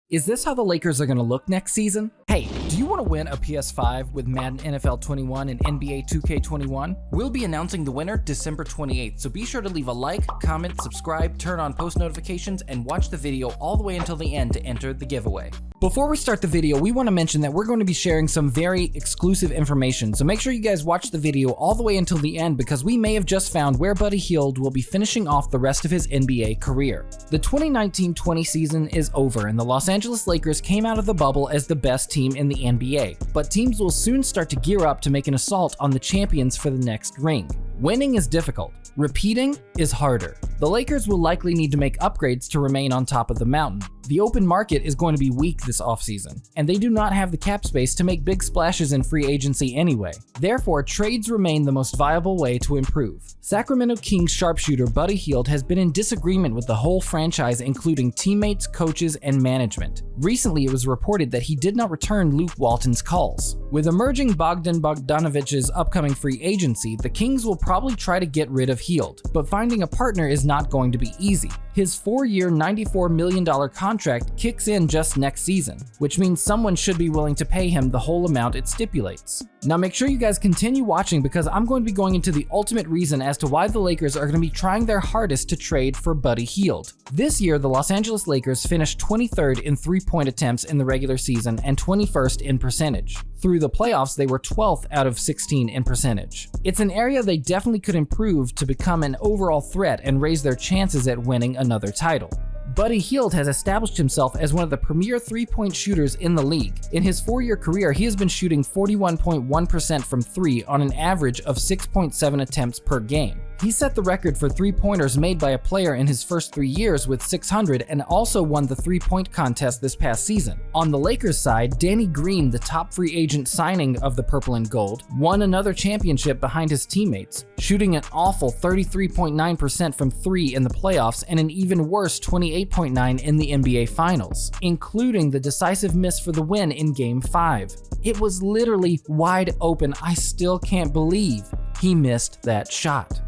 Is this how the Lakers are going to look next season? Hey, do you want to win a PS5 with Madden NFL 21 and NBA 2K21? We'll be announcing the winner December 28th, so be sure to leave a like, comment, subscribe, turn on post notifications, and watch the video all the way until the end to enter the giveaway. Before we start the video, we want to mention that we're going to be sharing some very exclusive information, so make sure you guys watch the video all the way until the end because we may have just found where Buddy Hield will be finishing off the rest of his NBA career. The 2019-20 season is over and the Los Angeles Lakers came out of the bubble as the best team in the NBA, but teams will soon start to gear up to make an assault on the champions for the next ring. Winning is difficult. Repeating is harder. The Lakers will likely need to make upgrades to remain on top of the mountain. The open market is going to be weak this offseason, and they do not have the cap space to make big splashes in free agency anyway. Therefore, trades remain the most viable way to improve. Sacramento Kings sharpshooter Buddy Hield has been in disagreement with the whole franchise, including teammates, coaches, and management. Recently, it was reported that he did not return Luke Walton's calls. With emerging Bogdan Bogdanovic's upcoming free agency, the Kings will probably try to get rid of Hield, but finding a partner is not going to be easy. His 4-year, $94 million contract kicks in just next season, which means someone should be willing to pay him the whole amount it stipulates. Now make sure you guys continue watching because I'm going to be going into the ultimate reason as to why the Lakers are going to be trying their hardest to trade for Buddy Hield. This year, the Los Angeles Lakers finished 23rd in three-point attempts in the regular season and 21st in percentage. Through the playoffs, they were 12th out of 16 in percentage. It's an area they definitely could improve to become an overall threat and raise their chances at winning another title. Buddy Hield has established himself as one of the premier three-point shooters in the league. In his 4-year career, he has been shooting 41.1% from three on an average of 6.7 attempts per game. He set the record for three-pointers made by a player in his first 3 years with 600 and also won the three-point contest this past season. On the Lakers side, Danny Green, the top free agent signing of the purple and gold, won another championship behind his teammates, shooting an awful 33.9% from three in the playoffs and an even worse 28.9% in the NBA Finals, including the decisive miss for the win in Game 5. It was literally wide open. I still can't believe he missed that shot.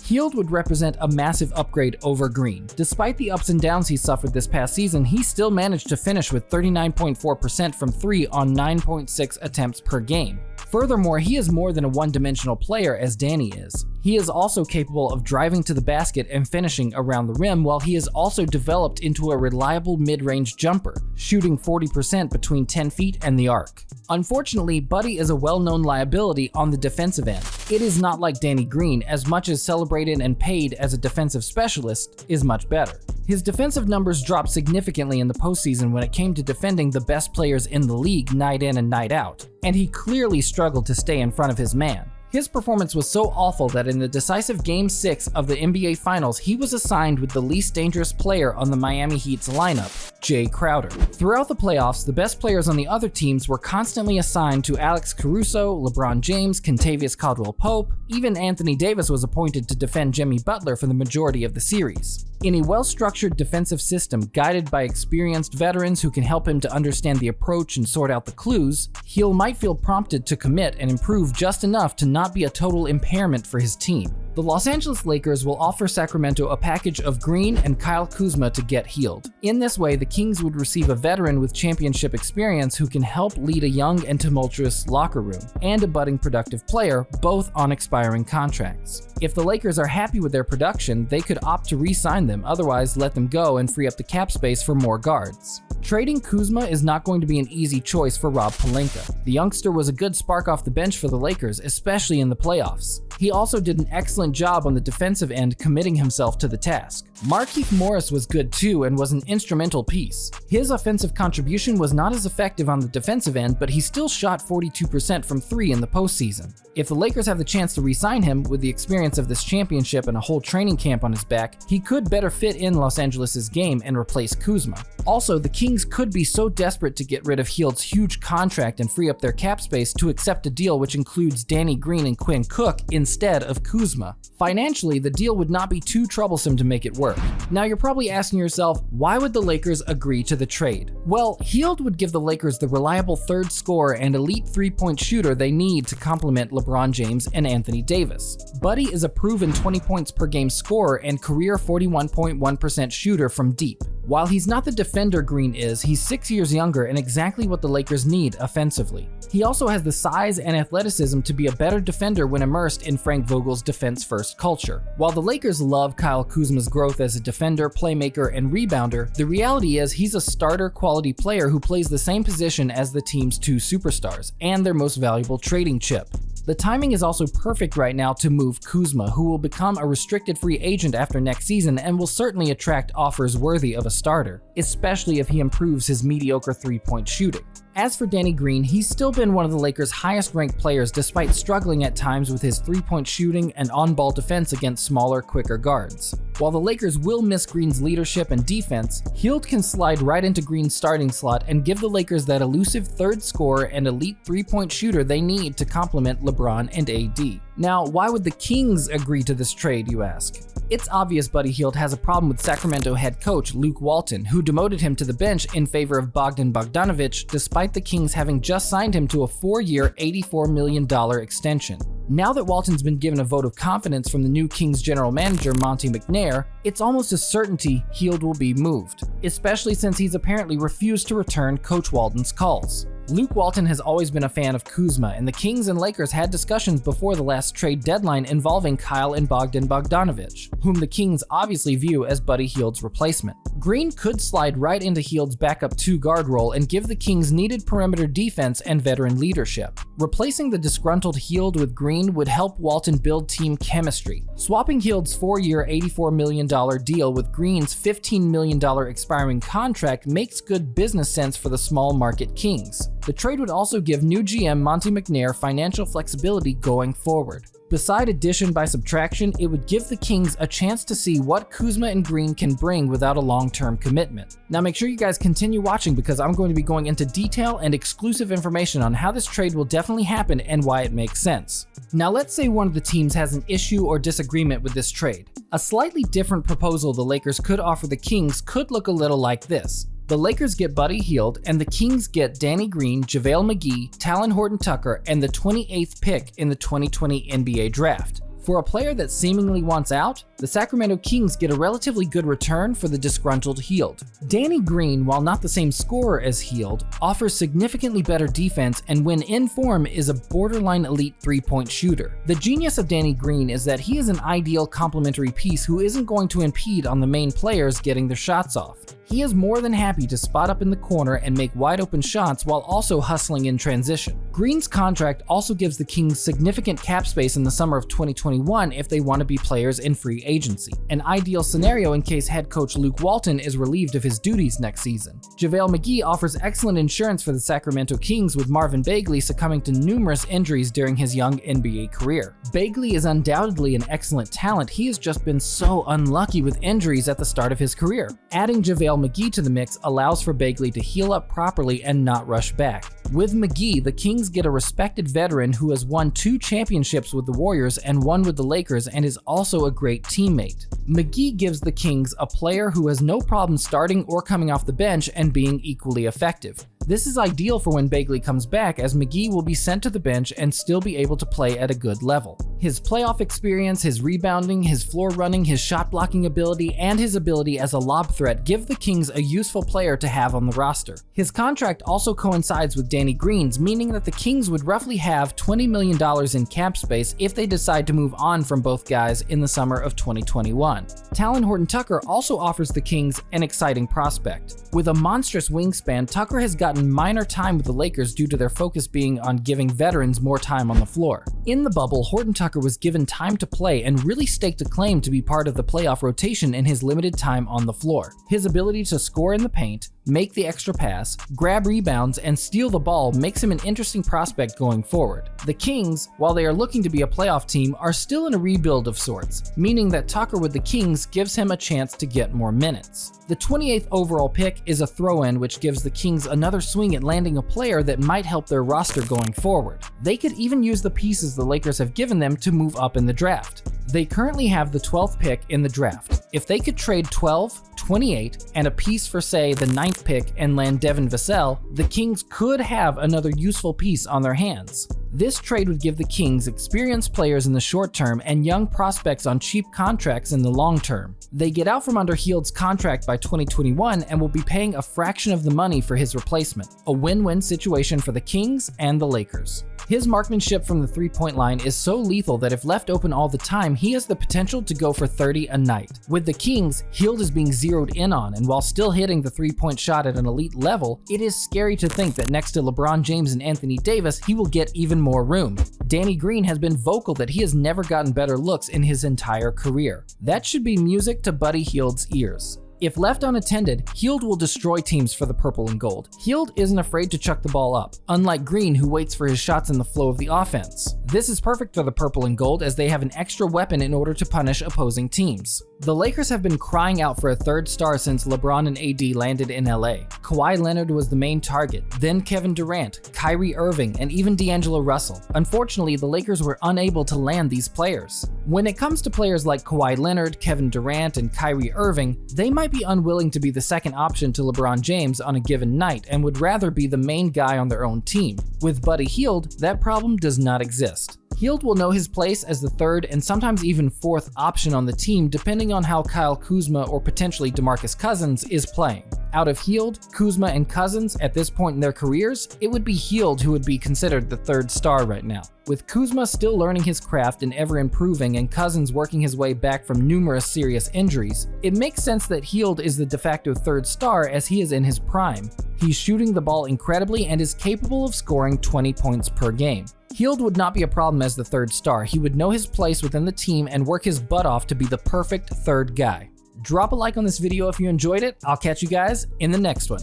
Hield would represent a massive upgrade over Green. Despite the ups and downs he suffered this past season, he still managed to finish with 39.4% from three on 9.6 attempts per game. Furthermore, he is more than a one-dimensional player as Danny is. He is also capable of driving to the basket and finishing around the rim, while he is also developed into a reliable mid-range jumper, shooting 40% between 10 feet and the arc. Unfortunately, Buddy is a well-known liability on the defensive end. It is not like Danny Green, as much as celebrated and paid as a defensive specialist is much better. His defensive numbers dropped significantly in the postseason when it came to defending the best players in the league night in and night out, and he clearly struggled to stay in front of his man. His performance was so awful that in the decisive Game 6 of the NBA Finals, he was assigned with the least dangerous player on the Miami Heat's lineup, Jay Crowder. Throughout the playoffs, the best players on the other teams were constantly assigned to Alex Caruso, LeBron James, Kentavious Caldwell-Pope. Even Anthony Davis was appointed to defend Jimmy Butler for the majority of the series. In a well-structured defensive system guided by experienced veterans who can help him to understand the approach and sort out the clues, Hield might feel prompted to commit and improve just enough to not be a total impairment for his team. The Los Angeles Lakers will offer Sacramento a package of Green and Kyle Kuzma to get Hield. In this way, the Kings would receive a veteran with championship experience who can help lead a young and tumultuous locker room, and a budding productive player, both on expiring contracts. If the Lakers are happy with their production, they could opt to re-sign them, otherwise let them go and free up the cap space for more guards. Trading Kuzma is not going to be an easy choice for Rob Pelinka. The youngster was a good spark off the bench for the Lakers, especially in the playoffs. He also did an excellent job on the defensive end, committing himself to the task. Markieff Morris was good too and was an instrumental piece. His offensive contribution was not as effective on the defensive end, but he still shot 42% from three in the postseason. If the Lakers have the chance to re-sign him, with the experience of this championship and a whole training camp on his back, he could better fit in Los Angeles' game and replace Kuzma. Also, the Kings could be so desperate to get rid of Hield's huge contract and free up their cap space to accept a deal which includes Danny Green and Quinn Cook instead of Kuzma. Financially, the deal would not be too troublesome to make it work. Now you're probably asking yourself, why would the Lakers agree to the trade? Well, Hield would give the Lakers the reliable third scorer and elite three-point shooter they need to complement LeBron James and Anthony Davis. Buddy is a proven 20 points per game scorer and career 41.1% shooter from deep. While he's not the defender Green is, he's 6 years younger and exactly what the Lakers need offensively. He also has the size and athleticism to be a better defender when immersed in Frank Vogel's defense-first culture. While the Lakers love Kyle Kuzma's growth as a defender, playmaker, and rebounder, the reality is he's a starter quality player who plays the same position as the team's 2 superstars and their most valuable trading chip. The timing is also perfect right now to move Kuzma, who will become a restricted free agent after next season and will certainly attract offers worthy of a starter, especially if he improves his mediocre three-point shooting. As for Danny Green, he's still been one of the Lakers' highest-ranked players despite struggling at times with his three-point shooting and on-ball defense against smaller, quicker guards. While the Lakers will miss Green's leadership and defense, Hield can slide right into Green's starting slot and give the Lakers that elusive third scorer and elite three-point shooter they need to complement LeBron and AD. Now, why would the Kings agree to this trade, you ask? It's obvious Buddy Hield has a problem with Sacramento head coach Luke Walton, who demoted him to the bench in favor of Bogdan Bogdanovic despite the Kings having just signed him to a 4-year, $84 million extension. Now that Walton's been given a vote of confidence from the new Kings general manager Monte McNair, it's almost a certainty Hield will be moved, especially since he's apparently refused to return Coach Walton's calls. Luke Walton has always been a fan of Kuzma, and the Kings and Lakers had discussions before the last trade deadline involving Kyle and Bogdan Bogdanovic, whom the Kings obviously view as Buddy Hield's replacement. Green could slide right into Hield's backup 2-guard role and give the Kings needed perimeter defense and veteran leadership. Replacing the disgruntled Hield with Green would help Walton build team chemistry. Swapping Hield's 4-year, $84 million deal with Green's $15 million expiring contract makes good business sense for the small market Kings. The trade would also give new GM Monte McNair financial flexibility going forward. Beside addition by subtraction, it would give the Kings a chance to see what Kuzma and Green can bring without a long-term commitment. Now make sure you guys continue watching because I'm going to be going into detail and exclusive information on how this trade will definitely happen and why it makes sense. Now let's say one of the teams has an issue or disagreement with this trade. A slightly different proposal the Lakers could offer the Kings could look a little like this. The Lakers get Buddy Hield, and the Kings get Danny Green, JaVale McGee, Talon Horton Tucker, and the 28th pick in the 2020 NBA Draft. For a player that seemingly wants out, the Sacramento Kings get a relatively good return for the disgruntled Hield. Danny Green, while not the same scorer as Hield, offers significantly better defense and when in form is a borderline elite three-point shooter. The genius of Danny Green is that he is an ideal complementary piece who isn't going to impede on the main players getting their shots off. He is more than happy to spot up in the corner and make wide open shots while also hustling in transition. Green's contract also gives the Kings significant cap space in the summer of 2021 if they want to be players in free agency, an ideal scenario in case head coach Luke Walton is relieved of his duties next season. JaVale McGee offers excellent insurance for the Sacramento Kings with Marvin Bagley succumbing to numerous injuries during his young NBA career. Bagley is undoubtedly an excellent talent, he has just been so unlucky with injuries at the start of his career. Adding JaVale McGee to the mix allows for Bagley to heal up properly and not rush back. With McGee, the Kings get a respected veteran who has won 2 championships with the Warriors and 1 with the Lakers and is also a great teammate. McGee gives the Kings a player who has no problem starting or coming off the bench and being equally effective. This is ideal for when Bagley comes back, as McGee will be sent to the bench and still be able to play at a good level. His playoff experience, his rebounding, his floor running, his shot blocking ability, and his ability as a lob threat give the Kings a useful player to have on the roster. His contract also coincides with Danny Green's, meaning that the Kings would roughly have $20 million in cap space if they decide to move on from both guys in the summer of 2021. Talon Horton Tucker also offers the Kings an exciting prospect. With a monstrous wingspan, Tucker has gotten minor time with the Lakers due to their focus being on giving veterans more time on the floor. In the bubble, Horton Tucker was given time to play and really staked a claim to be part of the playoff rotation in his limited time on the floor. His ability to score in the paint, make the extra pass, grab rebounds, and steal the ball makes him an interesting prospect going forward. The Kings, while they are looking to be a playoff team, are still in a rebuild of sorts, meaning that Tucker with the Kings gives him a chance to get more minutes. The 28th overall pick is a throw-in which gives the Kings another swing at landing a player that might help their roster going forward. They could even use the pieces the Lakers have given them to move up in the draft. They currently have the 12th pick in the draft. If they could trade 12, 28, and a piece for, say, the 9th pick and land Devin Vassell, the Kings could have another useful piece on their hands. This trade would give the Kings experienced players in the short term and young prospects on cheap contracts in the long term. They get out from under Hield's contract by 2021 and will be paying a fraction of the money for his replacement. A win-win situation for the Kings and the Lakers. His marksmanship from the three-point line is so lethal that if left open all the time, he has the potential to go for 30 a night. With the Kings, Hield is being zeroed in on, and while still hitting the three-point shot at an elite level, it is scary to think that next to LeBron James and Anthony Davis, he will get even more room. Danny Green has been vocal that he has never gotten better looks in his entire career. That should be music to Buddy Hield's ears. If left unattended, Hield will destroy teams for the purple and gold. Hield isn't afraid to chuck the ball up, unlike Green, who waits for his shots in the flow of the offense. This is perfect for the purple and gold as they have an extra weapon in order to punish opposing teams. The Lakers have been crying out for a third star since LeBron and AD landed in LA. Kawhi Leonard was the main target, then Kevin Durant, Kyrie Irving, and even D'Angelo Russell. Unfortunately, the Lakers were unable to land these players. When it comes to players like Kawhi Leonard, Kevin Durant, and Kyrie Irving, they might be unwilling to be the second option to LeBron James on a given night and would rather be the main guy on their own team. With Buddy Hield, that problem does not exist. Hield will know his place as the third and sometimes even fourth option on the team depending on how Kyle Kuzma or potentially DeMarcus Cousins is playing. Out of Hield, Kuzma, and Cousins at this point in their careers, it would be Hield who would be considered the third star right now. With Kuzma still learning his craft and ever improving and Cousins working his way back from numerous serious injuries, it makes sense that Hield is the de facto third star as he is in his prime. He's shooting the ball incredibly and is capable of scoring 20 points per game. Hield would not be a problem as the third star. He would know his place within the team and work his butt off to be the perfect third guy. Drop a like on this video if you enjoyed it. I'll catch you guys in the next one.